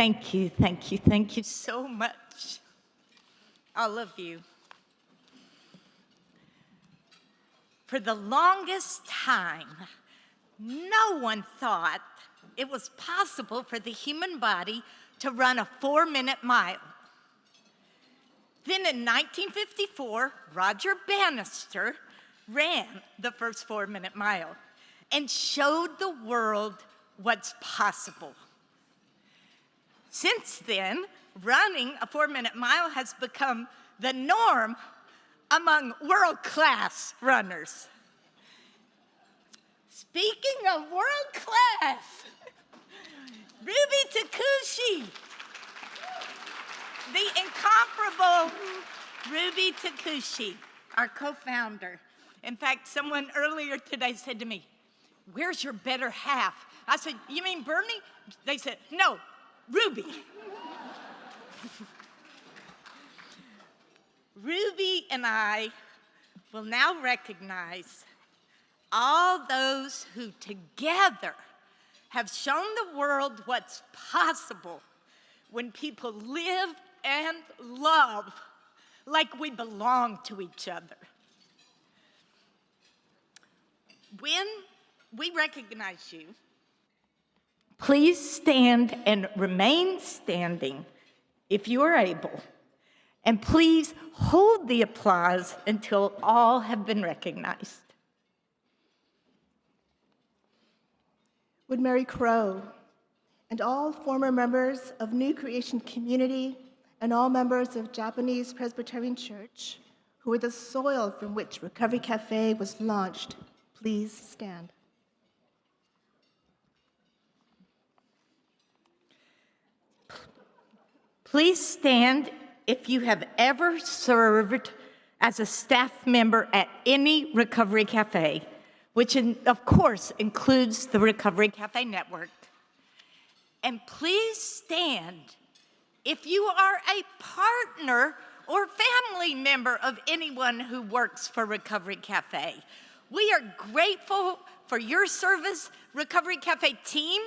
Thank you, thank you, thank you so much, all of you. For the longest time, no one thought it was possible for the human body to run a 4-minute mile. Then in 1954, Roger Bannister ran the first 4-minute mile and showed the world what's possible. Since then, running a 4-minute mile has become the norm among world-class runners. Speaking of world-class, Ruby Takushi, the incomparable Ruby Takushi, our co-founder. In fact, someone earlier today said to me, "Where's your better half?" I said, "You mean Bernie?" They said, "No, Ruby." Ruby and I will now recognize all those who together have shown the world what's possible when people live and love like we belong to each other. When we recognize you, please stand and remain standing if you are able. And please hold the applause until all have been recognized. Would Mary Crow and all former members of New Creation Community and all members of Japanese Presbyterian Church, who were the soil from which Recovery Café was launched, please stand. Please stand if you have ever served as a staff member at any Recovery Café, which of course includes the Recovery Café Network. And please stand if you are a partner or family member of anyone who works for Recovery Café. We are grateful for your service, Recovery Café team,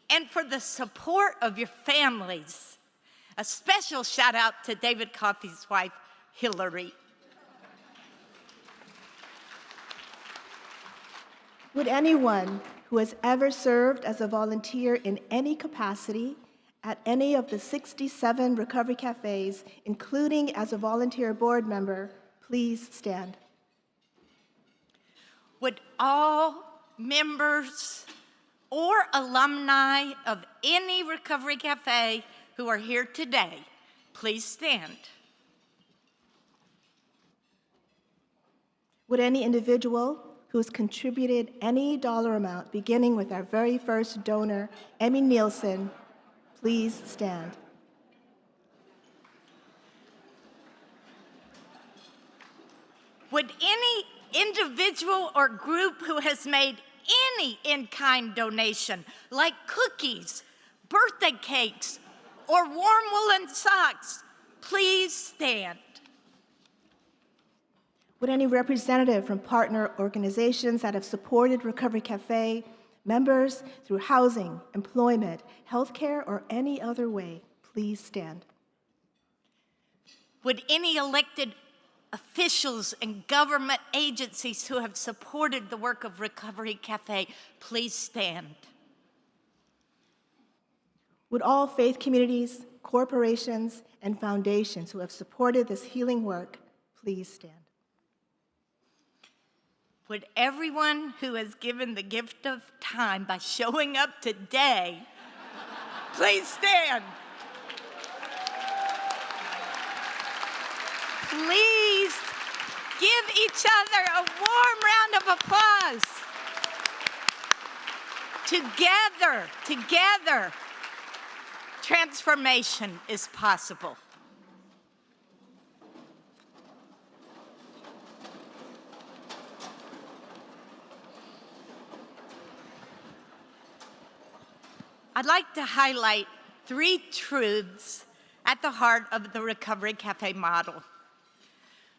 and for the support of your families. A special shout out to David Coffey's wife, Hillary. Would anyone who has ever served as a volunteer in any capacity at any of the 67 Recovery Cafés, including as a volunteer board member, please stand? Would all members or alumni of any Recovery Café who are here today, please stand? Would any individual who has contributed any dollar amount, beginning with our very first donor, Emmy Nielsen, please stand? Would any individual or group who has made any in-kind donation, like cookies, birthday cakes, or warm woolen socks, please stand? Would any representative from partner organizations that have supported Recovery Café members through housing, employment, healthcare, or any other way, please stand? Would any elected officials and government agencies who have supported the work of Recovery Café please stand? Would all faith communities, corporations, and foundations who have supported this healing work please stand? Would everyone who has given the gift of time by showing up today please stand? Please give each other a warm round of applause. Together, transformation is possible. I'd like to highlight 3 truths at the heart of the Recovery Café model.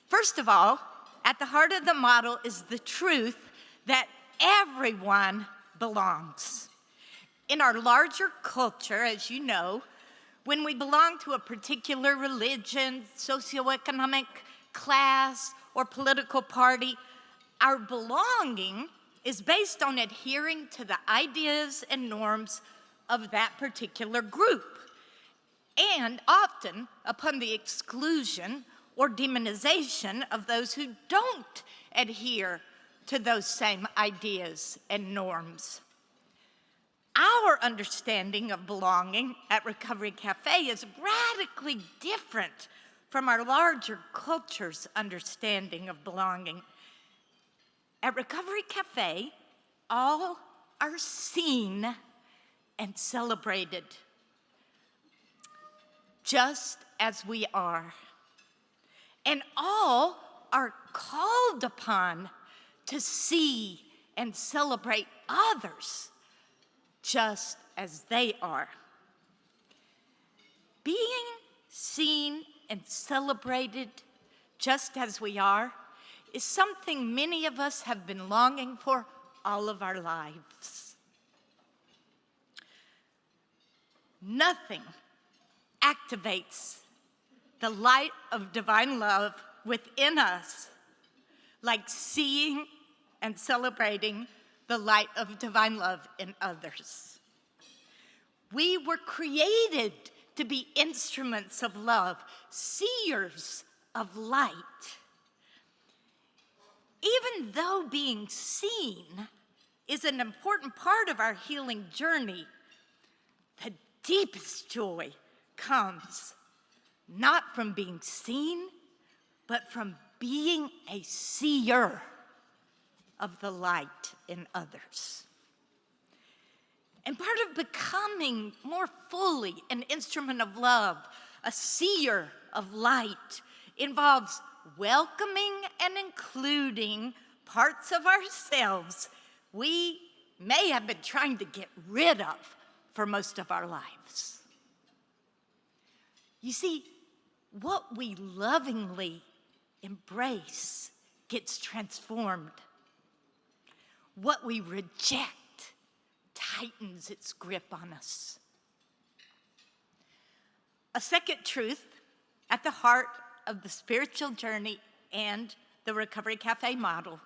First of all, at the heart of the model is the truth that everyone belongs. In our larger culture, as you know, when we belong to a particular religion, socioeconomic class, or political party, our belonging is based on adhering to the ideas and norms of that particular group, and often upon the exclusion or demonization of those who don't adhere to those same ideas and norms. Our understanding of belonging at Recovery Café is radically different from our larger culture's understanding of belonging. At Recovery Café, all are seen and celebrated just as we are. And all are called upon to see and celebrate others just as they are. Being seen and celebrated just as we are is something many of us have been longing for all of our lives. Nothing activates the light of divine love within us like seeing and celebrating the light of divine love in others. We were created to be instruments of love, seers of light. Even though being seen is an important part of our healing journey, the deepest joy comes not from being seen, but from being a seer of the light in others. And part of becoming more fully an instrument of love, a seer of light, involves welcoming and including parts of ourselves we may have been trying to get rid of for most of our lives. You see, what we lovingly embrace gets transformed. What we reject tightens its grip on us. A second truth at the heart of the spiritual journey and the Recovery Café model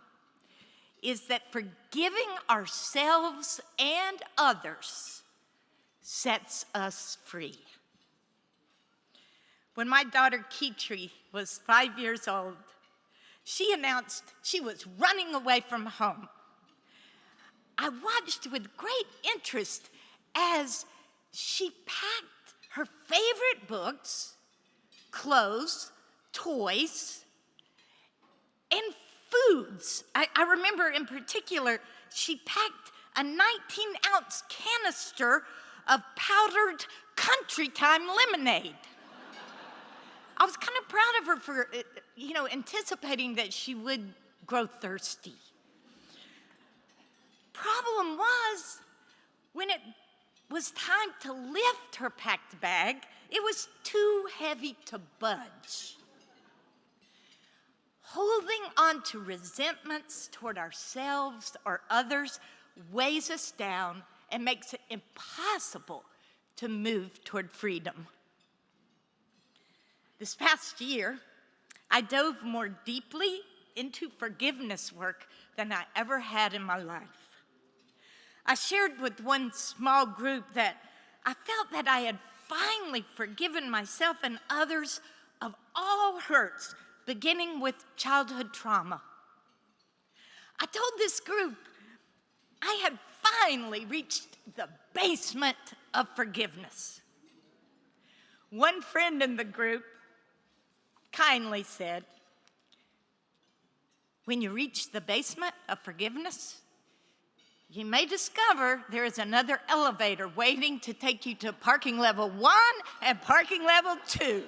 is that forgiving ourselves and others sets us free. When my daughter Kitri was 5 years old, she announced she was running away from home. I watched with great interest as she packed her favorite books, clothes, toys, and foods. I remember in particular, she packed a 19-ounce canister of powdered Country Time lemonade. I was kind of proud of her for, anticipating that she would grow thirsty. Problem was, when it was time to lift her packed bag, it was too heavy to budge. Holding on to resentments toward ourselves or others weighs us down and makes it impossible to move toward freedom. This past year, I dove more deeply into forgiveness work than I ever had in my life. I shared with one small group that I felt that I had finally forgiven myself and others of all hurts, beginning with childhood trauma. I told this group I had finally reached the basement of forgiveness. One friend in the group kindly said, "When you reach the basement of forgiveness, you may discover there is another elevator waiting to take you to parking level 1 and parking level 2.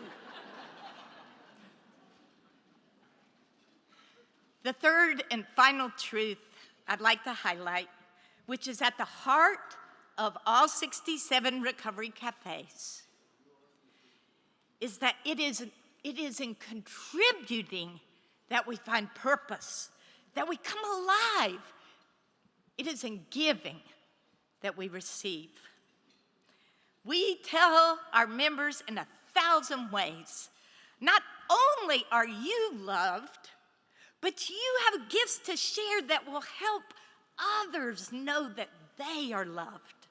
The third and final truth I'd like to highlight, which is at the heart of all 67 recovery cafes, is that it is in contributing that we find purpose, that we come alive. It is in giving that we receive. We tell our members in 1,000 ways, not only are you loved, but you have gifts to share that will help others know that they are loved.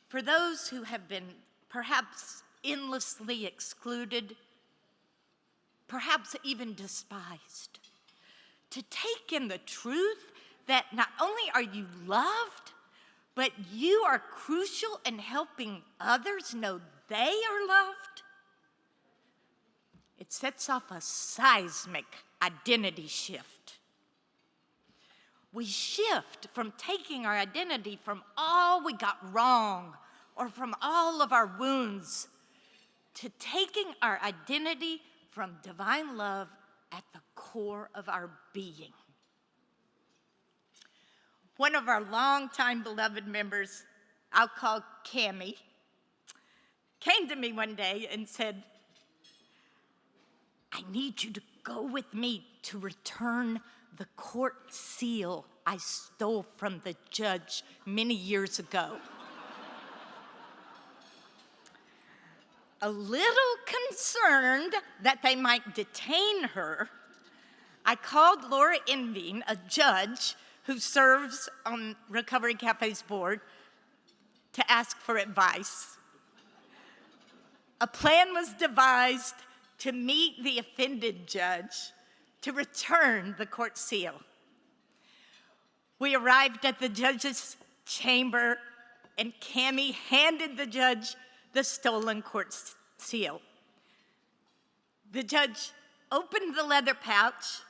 For those who have been perhaps endlessly excluded, perhaps even despised, to take in the truth that not only are you loved, but you are crucial in helping others know they are loved, it sets off a seismic identity shift. We shift from taking our identity from all we got wrong or from all of our wounds to taking our identity from divine love at the core of our being. One of our longtime beloved members, I'll call Cammie, came to me one day and said, I need you to go with me to return the court seal I stole from the judge many years ago. A little concerned that they might detain her, I called Laura Enving, a judge who serves on Recovery Cafe's board, to ask for advice. A plan was devised to meet the offended judge to return the court seal. We arrived at the judge's chamber, and Cammie handed the judge the stolen court seal. The judge opened the leather pouch,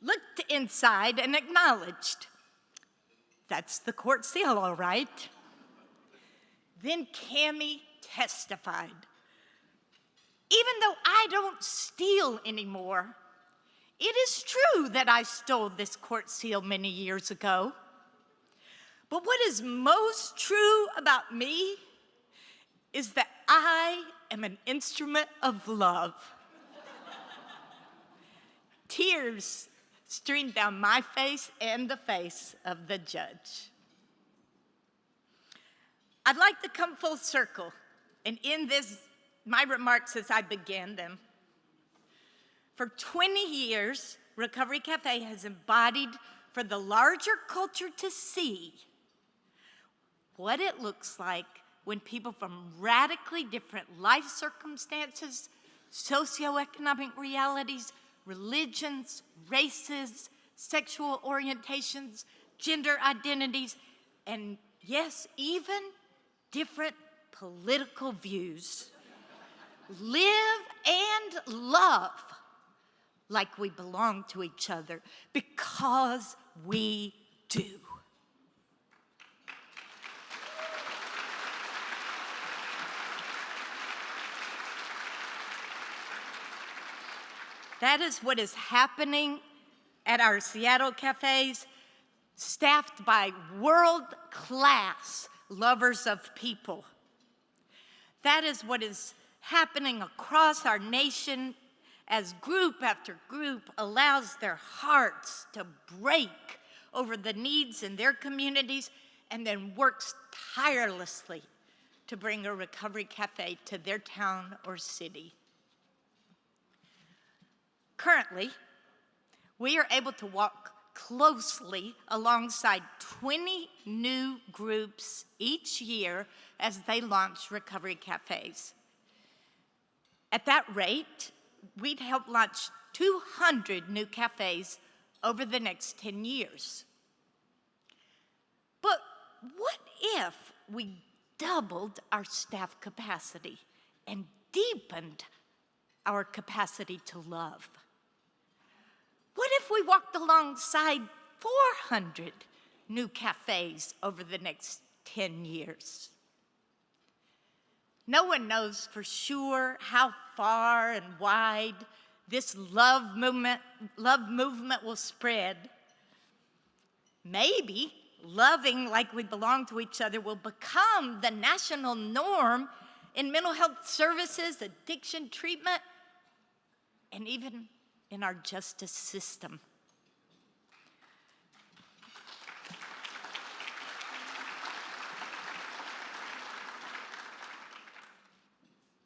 looked inside, and acknowledged, that's the court seal, all right. Then Cammie testified, even though I don't steal anymore, it is true that I stole this court seal many years ago. But what is most true about me is that I am an instrument of love. Tears streamed down my face and the face of the judge. I'd like to come full circle and end my remarks as I began them. For 20 years, Recovery Cafe has embodied for the larger culture to see what it looks like when people from radically different life circumstances, socioeconomic realities, religions, races, sexual orientations, gender identities, and yes, even different political views live and love like we belong to each other, because we do. That is what is happening at our Seattle cafes, staffed by world-class lovers of people. That is what is happening across our nation as group after group allows their hearts to break over the needs in their communities and then works tirelessly to bring a recovery cafe to their town or city. Currently, we are able to walk closely alongside 20 new groups each year as they launch recovery cafes. At that rate, we'd help launch 200 new cafes over the next 10 years. But what if we doubled our staff capacity and deepened our capacity to love? What if we walked alongside 400 new cafes over the next 10 years? No one knows for sure how far and wide this love movement will spread. Maybe loving like we belong to each other will become the national norm in mental health services, addiction treatment, and even in our justice system.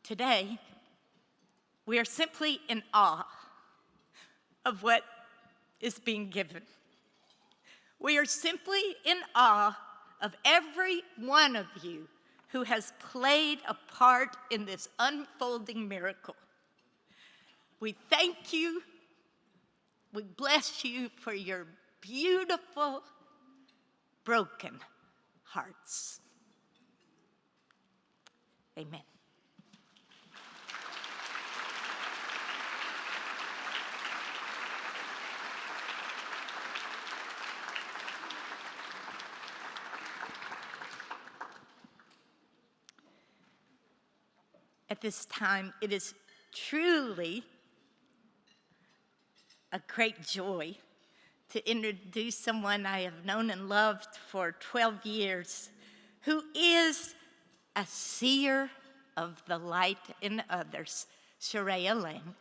Today, we are simply in awe of what is being given. We are simply in awe of every one of you who has played a part in this unfolding miracle. We thank you. We bless you for your beautiful, broken hearts. Amen. At this time, it is truly a great joy to introduce someone I have known and loved for 12 years, who is a seer of the light in others, Sharia Lang.